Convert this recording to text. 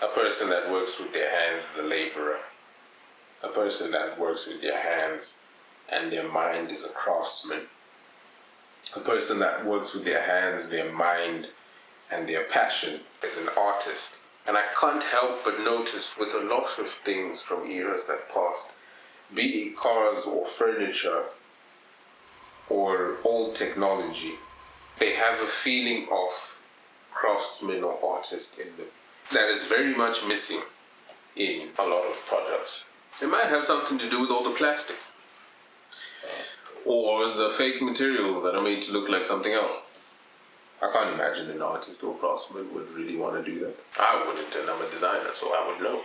A person that works with their hands is a laborer. A person that works with their hands and their mind is a craftsman. A person that works with their hands, their mind, and their passion is an artist. And I can't help but notice with a lot of things from eras that passed, be it cars or furniture or old technology, they have a feeling of craftsman or artist in them that is very much missing in a lot of products. It might have something to do with all the plastic or the fake materials that are made to look like something else. I can't imagine an artist or craftsman would really want to do that. I wouldn't, and I'm a designer, so I would know.